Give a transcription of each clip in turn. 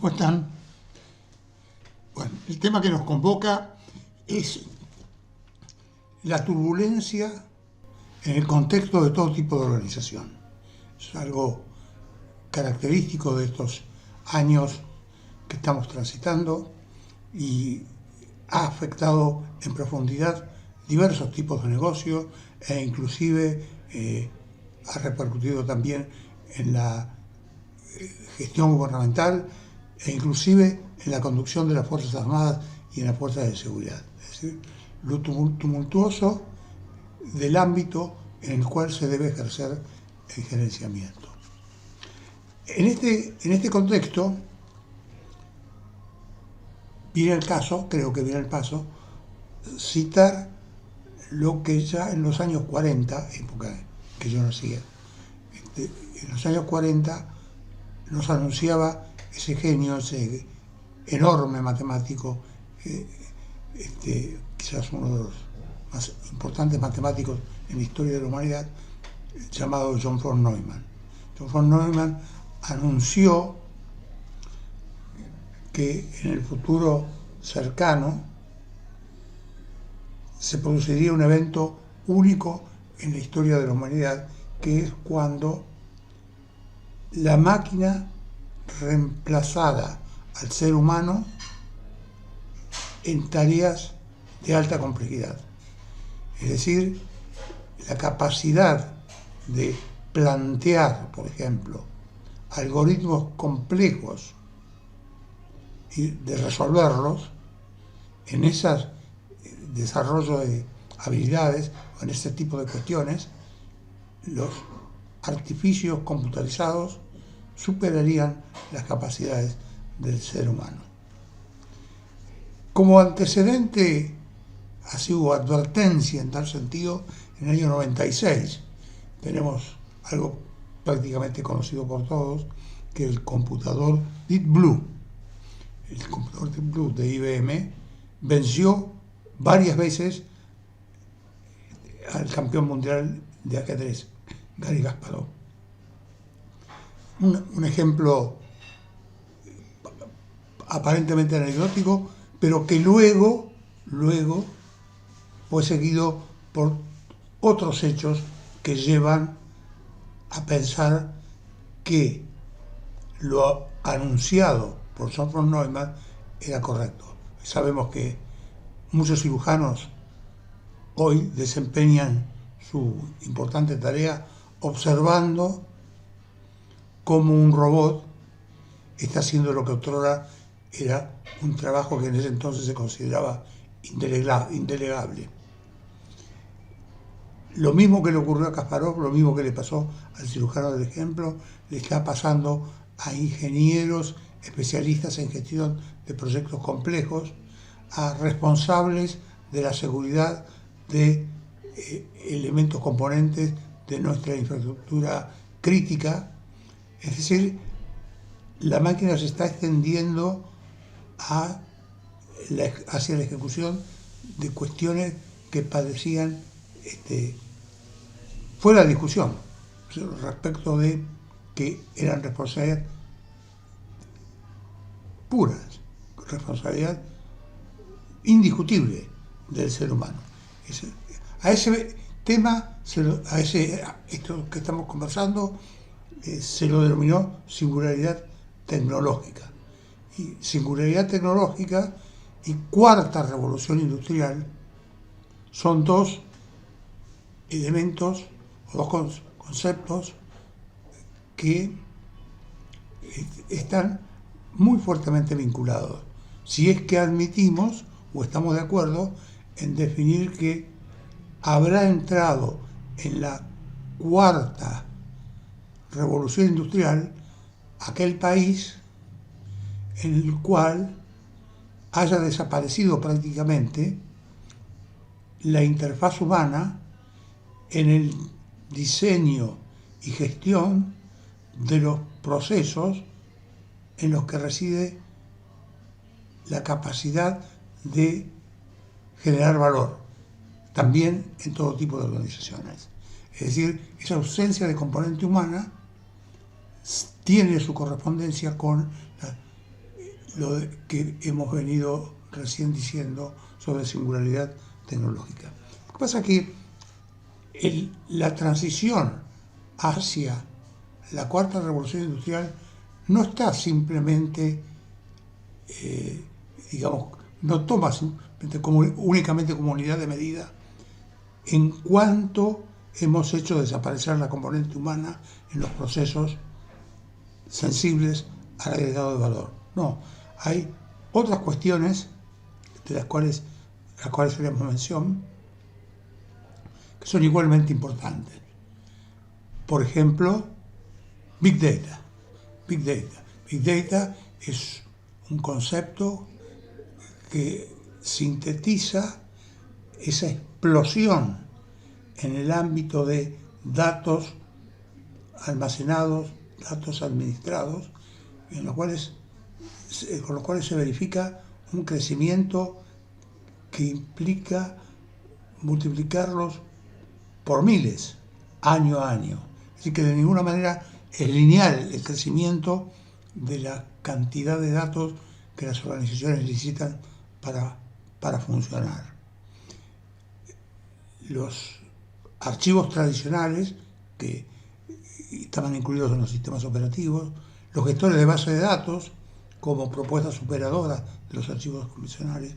¿Cómo están? Bueno, el tema que nos convoca es la turbulencia en el contexto de todo tipo de organización. Es algo característico de estos años que estamos transitando y ha afectado en profundidad diversos tipos de negocios e inclusive ha repercutido también en la gestión gubernamental e inclusive en la conducción de las Fuerzas Armadas y en las Fuerzas de Seguridad. Es decir, lo tumultuoso del ámbito en el cual se debe ejercer el gerenciamiento. En este contexto, viene el caso, creo que viene el paso, citar lo que ya en los años 40, época que yo nacía, en los años 40 nos anunciaba ese genio, ese enorme matemático, quizás uno de los más importantes matemáticos en la historia de la humanidad, llamado John von Neumann. John von Neumann anunció que en el futuro cercano se produciría un evento único en la historia de la humanidad, que es cuando la máquina reemplazara al ser humano en tareas de alta complejidad. Es decir, la capacidad de plantear, por ejemplo, algoritmos complejos y de resolverlos en ese desarrollo de habilidades o en ese tipo de cuestiones, los artificios computarizados superarían las capacidades del ser humano. Como antecedente, así hubo advertencia en tal sentido, en el año 96 tenemos algo prácticamente conocido por todos, que el computador Deep Blue. El computador Deep Blue de IBM venció varias veces al campeón mundial de ajedrez, Garry Kasparov. Un ejemplo aparentemente anecdótico, pero que luego fue seguido por otros hechos que llevan a pensar que lo anunciado por John von Neumann era correcto. Sabemos que muchos cirujanos hoy desempeñan su importante tarea observando cómo un robot está haciendo lo que otrora era un trabajo que en ese entonces se consideraba indelegable. Lo mismo que le ocurrió a Kasparov, lo mismo que le pasó al cirujano del ejemplo, le está pasando a ingenieros especialistas en gestión de proyectos complejos, a responsables de la seguridad de elementos componentes de nuestra infraestructura crítica. Es decir, la máquina se está extendiendo hacia la ejecución de cuestiones que parecían fuera de discusión respecto de que eran responsabilidad puras, responsabilidad indiscutible del ser humano. A ese tema, esto que estamos conversando, se lo denominó singularidad tecnológica. Y singularidad tecnológica y cuarta revolución industrial son dos elementos o dos conceptos que están muy fuertemente vinculados, si es que admitimos o estamos de acuerdo en definir que habrá entrado en la cuarta revolución industrial aquel país en el cual haya desaparecido prácticamente la interfaz humana en el diseño y gestión de los procesos en los que reside la capacidad de generar valor, también en todo tipo de organizaciones. Es decir, esa ausencia de componente humana tiene su correspondencia con que hemos venido recién diciendo sobre singularidad tecnológica. Lo que pasa es que la transición hacia la cuarta revolución industrial no está simplemente, no toma simplemente únicamente como unidad de medida en cuanto hemos hecho desaparecer la componente humana en los procesos sensibles al agregado de valor. No, hay otras cuestiones de las cuales haremos mención que son igualmente importantes. Por ejemplo, Big Data. Big Data. Big Data es un concepto que sintetiza esa explosión en el ámbito de datos almacenados, datos administrados, con los cuales se verifica un crecimiento que implica multiplicarlos por miles, año a año. Así que de ninguna manera es lineal el crecimiento de la cantidad de datos que las organizaciones necesitan para funcionar. Los archivos tradicionales que estaban incluidos en los sistemas operativos, los gestores de base de datos como propuestas superadoras de los archivos convencionales,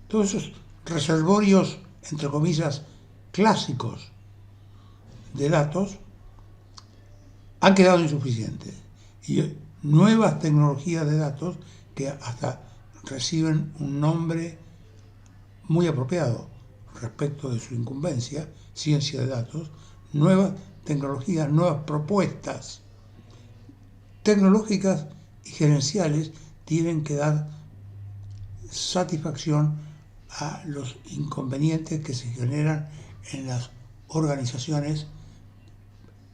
todos esos reservorios, entre comillas, clásicos de datos han quedado insuficientes y nuevas tecnologías de datos que hasta reciben un nombre muy apropiado respecto de su incumbencia, ciencia de datos, nuevas tecnologías, nuevas propuestas tecnológicas y gerenciales tienen que dar satisfacción a los inconvenientes que se generan en las organizaciones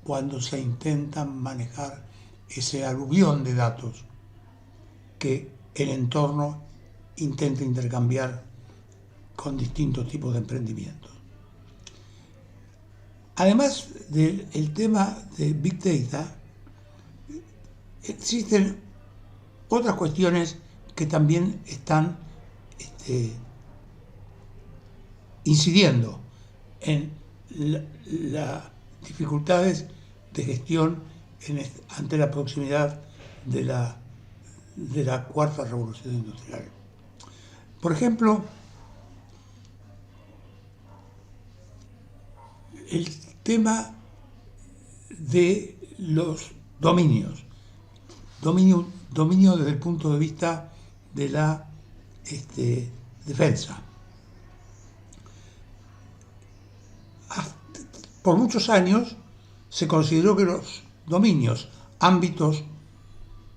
cuando se intentan manejar ese aluvión de datos que el entorno intenta intercambiar con distintos tipos de emprendimientos. Además del tema de Big Data, existen otras cuestiones que también están incidiendo en las dificultades de gestión ante la proximidad de la cuarta revolución industrial. Por ejemplo, el tema de los dominios. Dominio desde el punto de vista de la defensa. Por muchos años se consideró que los dominios, ámbitos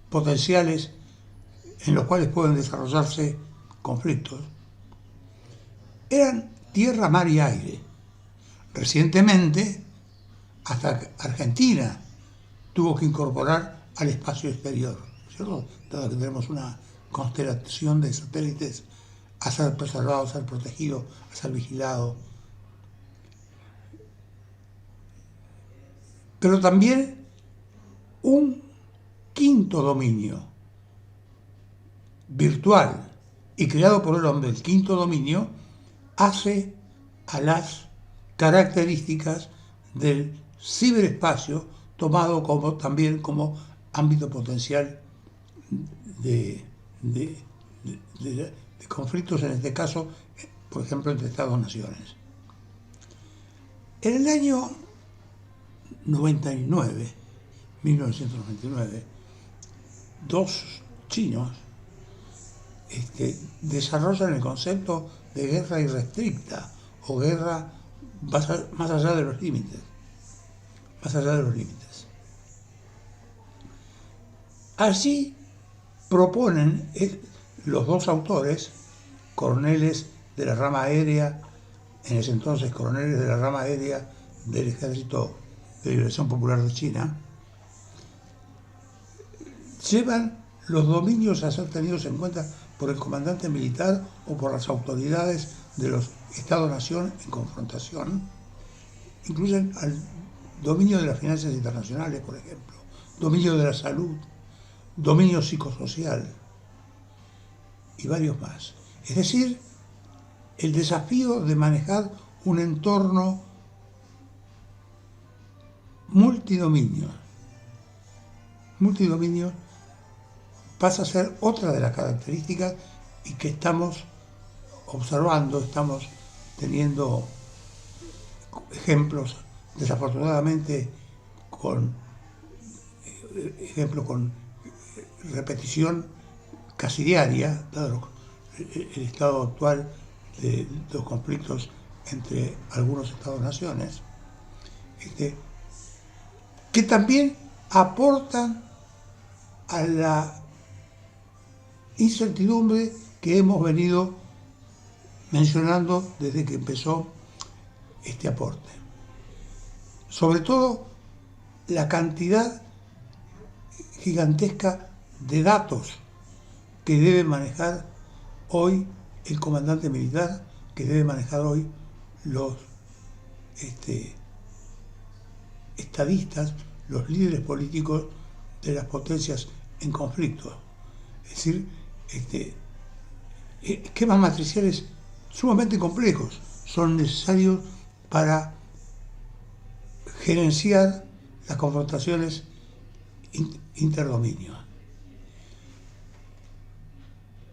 potenciales en los cuales pueden desarrollarse conflictos, eran tierra, mar y aire. Recientemente, hasta Argentina tuvo que incorporar al espacio exterior, ¿cierto? Dado que tenemos una constelación de satélites a ser preservado, a ser protegido, a ser vigilado. Pero también un quinto dominio virtual y creado por el hombre, el quinto dominio, hace a las características del ciberespacio tomado también como ámbito potencial de conflictos, en este caso, por ejemplo, entre Estados-naciones. En el año 1999, dos chinos desarrollan el concepto de guerra irrestricta o guerra más allá de los límites. Así proponen los dos autores, coroneles de la rama aérea, en ese entonces coroneles de la rama aérea del Ejército de Liberación Popular de China, llevan los dominios a ser tenidos en cuenta por el comandante militar o por las autoridades de los Estados-nación en confrontación. Incluyen al dominio de las finanzas internacionales, por ejemplo, dominio de la salud, dominio psicosocial. y varios más. Es decir, el desafío de manejar un entorno multidominio pasa a ser otra de las características y que estamos observando, estamos teniendo ejemplos, desafortunadamente, con repetición casi diaria, dado el estado actual de los conflictos entre algunos estados-naciones, que también aportan a la incertidumbre que hemos venido mencionando desde que empezó este aporte. Sobre todo la cantidad gigantesca de datos que debe manejar hoy el comandante militar, que debe manejar hoy los estadistas, los líderes políticos de las potencias en conflicto. Es decir, esquemas matriciales sumamente complejos son necesarios para gerenciar las confrontaciones interdominio.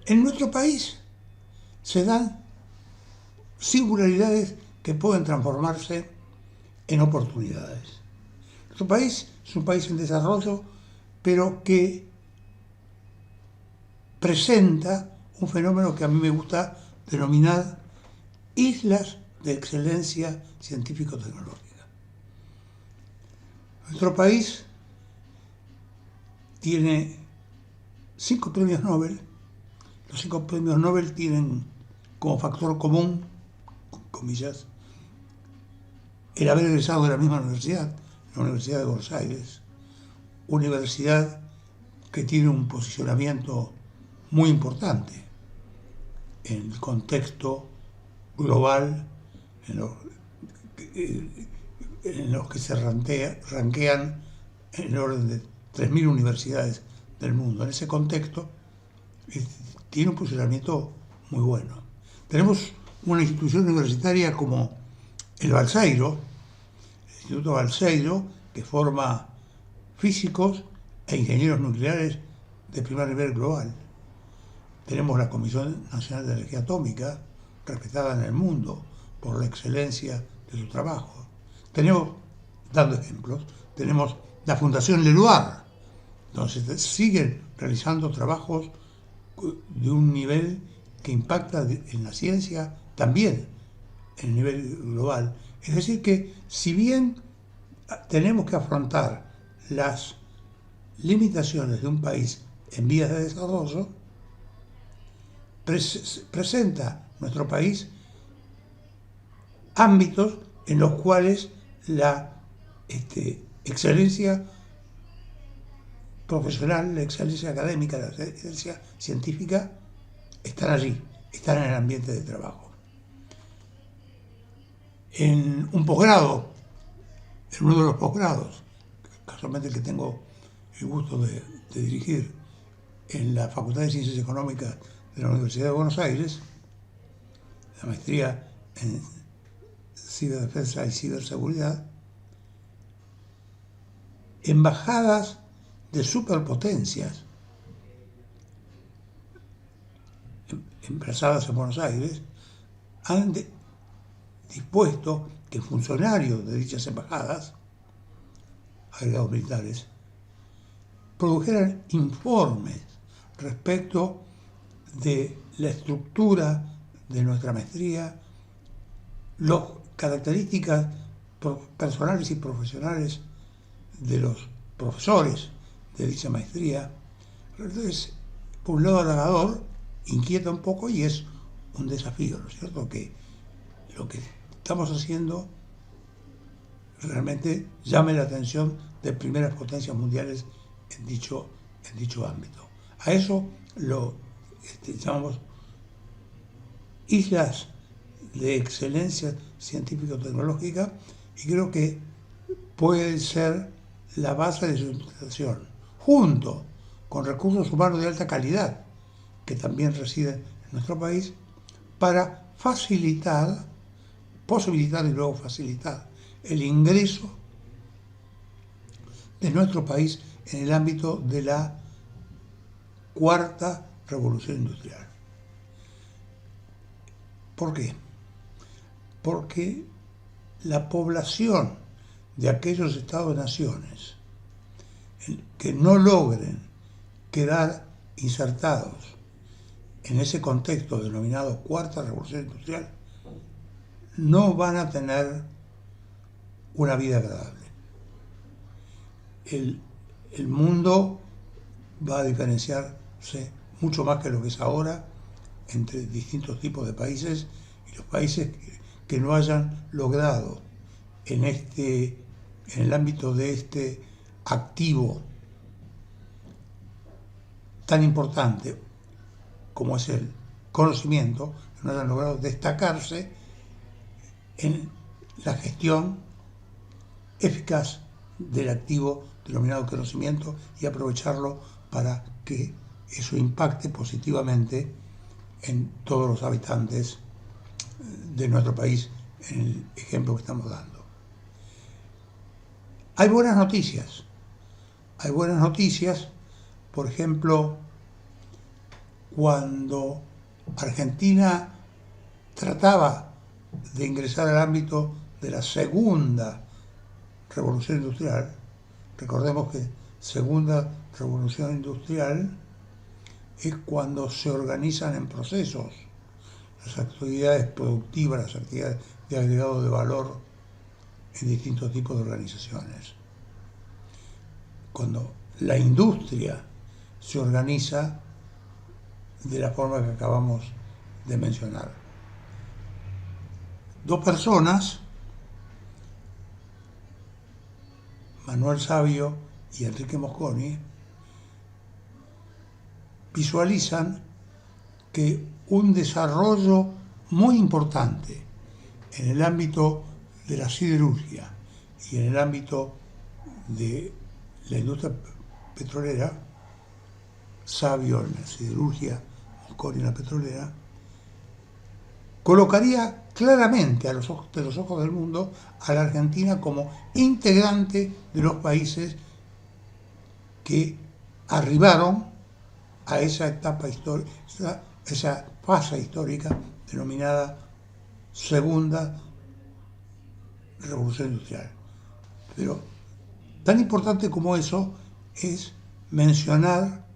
En nuestro país se dan singularidades que pueden transformarse en oportunidades. Nuestro país es un país en desarrollo, pero que presenta un fenómeno que a mí me gusta denominar islas de excelencia científico-tecnológica. Nuestro país tiene 5 premios Nobel. Los 5 premios Nobel tienen como factor común, comillas, el haber egresado de la misma universidad, la Universidad de Buenos Aires, universidad que tiene un posicionamiento muy importante en el contexto global en los que se ranquean en el orden de 3.000 universidades del mundo. En ese contexto tiene un posicionamiento muy bueno. Tenemos una institución universitaria como el Balseiro, el Instituto Balseiro, que forma físicos e ingenieros nucleares de primer nivel global. Tenemos la Comisión Nacional de Energía Atómica, respetada en el mundo por la excelencia de su trabajo. Tenemos, dando ejemplos, tenemos la Fundación Leluar, donde se siguen realizando trabajos de un nivel que impacta en la ciencia también en el nivel global. Es decir que, si bien tenemos que afrontar las limitaciones de un país en vías de desarrollo, presenta nuestro país ámbitos en los cuales la excelencia profesional, la excelencia académica, la excelencia científica están allí, están en el ambiente de trabajo. En un posgrado, en uno de los posgrados, casualmente el que tengo el gusto de dirigir en la Facultad de Ciencias Económicas de la Universidad de Buenos Aires, la maestría en ciberdefensa y ciberseguridad, embajadas de superpotencias emplazadas en Buenos Aires han dispuesto que funcionarios de dichas embajadas, agregados militares, produjeran informes respecto de la estructura de nuestra maestría, las características personales y profesionales de los profesores de dicha maestría. Entonces, por un lado halagador, inquieta un poco y es un desafío, ¿no es cierto? Que lo que estamos haciendo realmente llame la atención de primeras potencias mundiales en dicho ámbito. A eso lo llamamos islas de excelencia científico-tecnológica, y creo que puede ser la base de su implementación, junto con recursos humanos de alta calidad, que también residen en nuestro país, para posibilitar y luego facilitar el ingreso de nuestro país en el ámbito de la cuarta revolución industrial. ¿Por qué? Porque la población de aquellos estados-naciones que no logren quedar insertados en ese contexto denominado cuarta revolución industrial no van a tener una vida agradable. El mundo va a diferenciarse mucho más que lo que es ahora entre distintos tipos de países, y los países que no hayan logrado en el ámbito de este activo tan importante como es el conocimiento, que no hayan logrado destacarse en la gestión eficaz del activo denominado conocimiento y aprovecharlo para que eso impacte positivamente en todos los habitantes de nuestro país, en el ejemplo que estamos dando. Hay buenas noticias. Hay buenas noticias, por ejemplo, cuando Argentina trataba de ingresar al ámbito de la segunda revolución industrial. Recordemos que segunda revolución industrial es cuando se organizan en procesos las actividades productivas, las actividades de agregado de valor en distintos tipos de organizaciones. Cuando la industria se organiza de la forma que acabamos de mencionar. Dos personas, Manuel Savio y Enrique Mosconi, visualizan que un desarrollo muy importante en el ámbito de la siderurgia y en el ámbito de la industria petrolera, Savio en la siderurgia, Mosconi en la petrolera, colocaría claramente a los ojos del mundo a la Argentina como integrante de los países que arribaron a esa etapa histórica, esa fase histórica denominada Segunda Revolución Industrial. Pero tan importante como eso es mencionar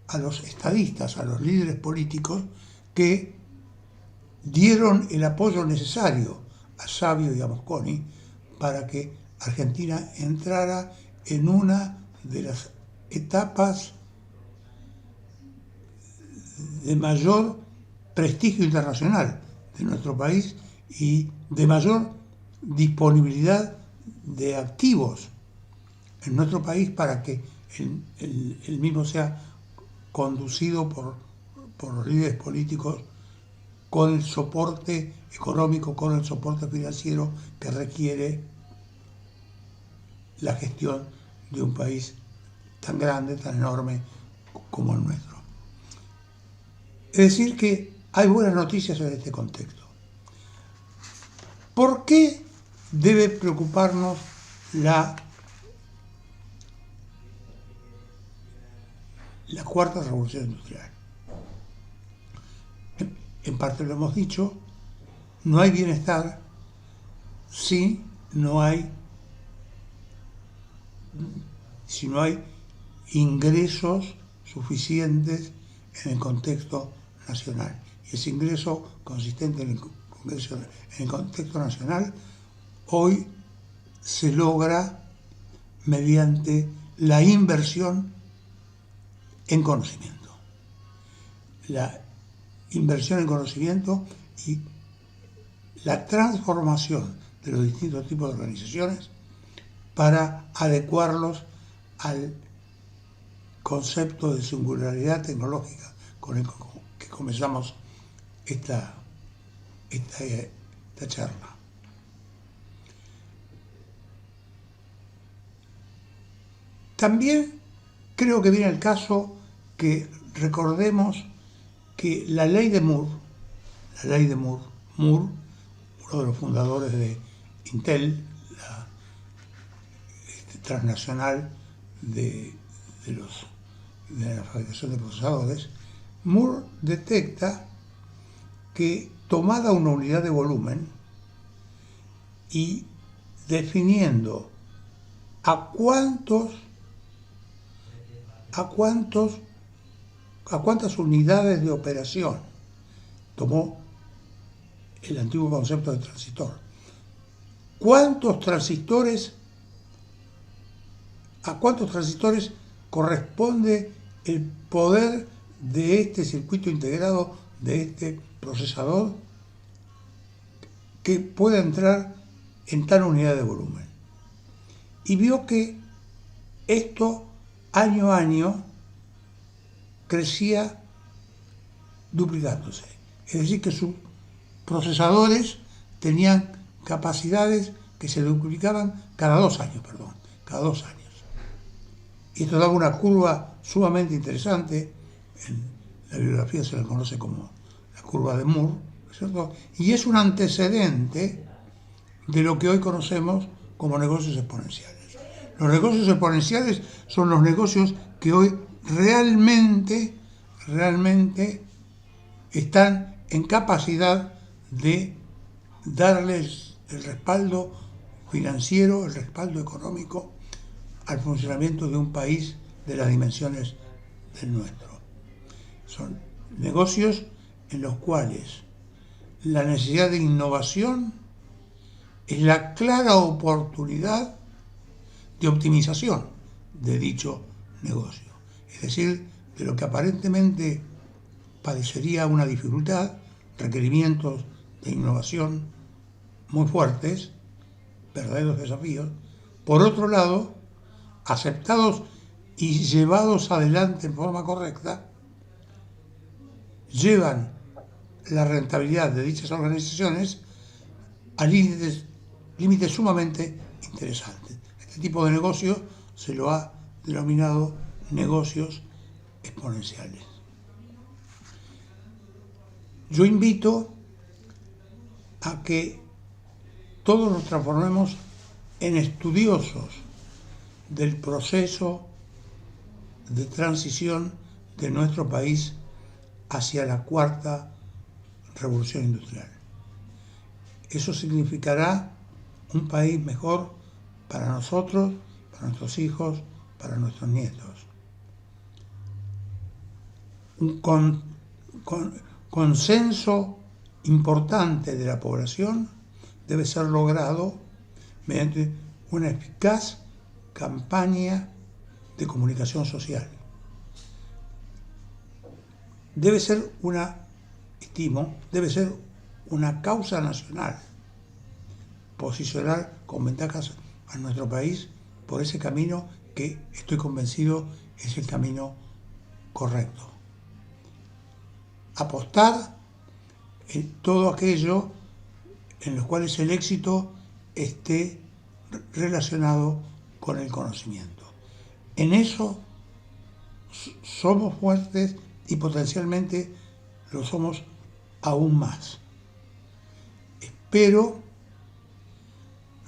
a los estadistas, a los líderes políticos que dieron el apoyo necesario a Savio y a Mosconi para que Argentina entrara en una de las etapas de mayor prestigio internacional de nuestro país y de mayor disponibilidad de activos en nuestro país para que el mismo sea conducido por los líderes políticos con el soporte económico, con el soporte financiero que requiere la gestión de un país tan grande, tan enorme como el nuestro. Es decir, que hay buenas noticias en este contexto. ¿Por qué debe preocuparnos la cuarta revolución industrial? En parte lo hemos dicho, no hay bienestar si no hay ingresos suficientes en el contexto nacional. Y ese ingreso consistente en el contexto nacional hoy se logra mediante la inversión en conocimiento. La inversión en conocimiento y la transformación de los distintos tipos de organizaciones para adecuarlos al concepto de singularidad tecnológica con el que comenzamos esta charla. También creo que viene el caso que recordemos que la ley de Moore, Moore, uno de los fundadores de Intel, la transnacional de la fabricación de procesadores, Moore detecta que tomada una unidad de volumen y definiendo a cuántas unidades de operación, tomó el antiguo concepto de transistor, a cuántos transistores corresponde el poder de este circuito integrado, de este procesador, que pueda entrar en tal unidad de volumen. Y vio que esto año a año crecía duplicándose. Es decir, que sus procesadores tenían capacidades que se duplicaban cada 2 años. Y esto daba una curva sumamente interesante. En la bibliografía se la conoce como la curva de Moore, ¿cierto? Y es un antecedente de lo que hoy conocemos como negocios exponenciales. Los negocios exponenciales son los negocios que hoy realmente están en capacidad de darles el respaldo financiero, el respaldo económico al funcionamiento de un país de las dimensiones del nuestro. Son negocios en los cuales la necesidad de innovación es la clara oportunidad de optimización de dicho negocio. Es decir, de lo que aparentemente padecería una dificultad, requerimientos de innovación muy fuertes, verdaderos desafíos, por otro lado, aceptados y llevados adelante en forma correcta, llevan la rentabilidad de dichas organizaciones a límites sumamente interesantes. Este tipo de negocio se lo ha denominado negocios exponenciales. Yo invito a que todos nos transformemos en estudiosos del proceso de transición de nuestro país hacia la cuarta revolución industrial. Eso significará un país mejor para nosotros, para nuestros hijos, para nuestros nietos. Un consenso importante de la población debe ser logrado mediante una eficaz campaña de comunicación social. Debe ser una causa nacional posicionar con ventajas a nuestro país por ese camino que estoy convencido es el camino correcto. Apostar en todo aquello en los cuales el éxito esté relacionado con el conocimiento. En eso somos fuertes y potencialmente lo somos aún más. Espero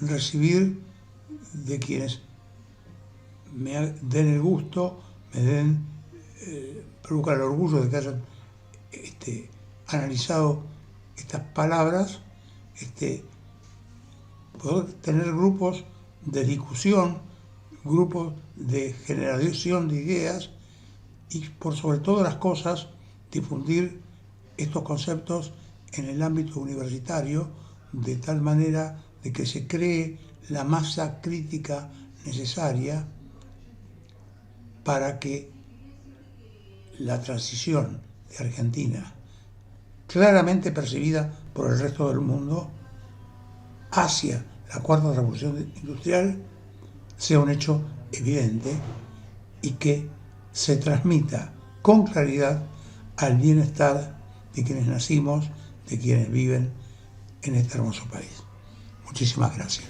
recibir de quienes me den el gusto, produzcan el orgullo de que hayan analizado estas palabras, poder tener grupos de discusión, grupos de generación de ideas y, por sobre todas las cosas, difundir estos conceptos en el ámbito universitario de tal manera de que se cree la masa crítica necesaria para que la transición de Argentina, claramente percibida por el resto del mundo, hacia la cuarta revolución industrial, sea un hecho evidente y que se transmita con claridad al bienestar de quienes nacimos, de quienes viven en este hermoso país. Muchísimas gracias.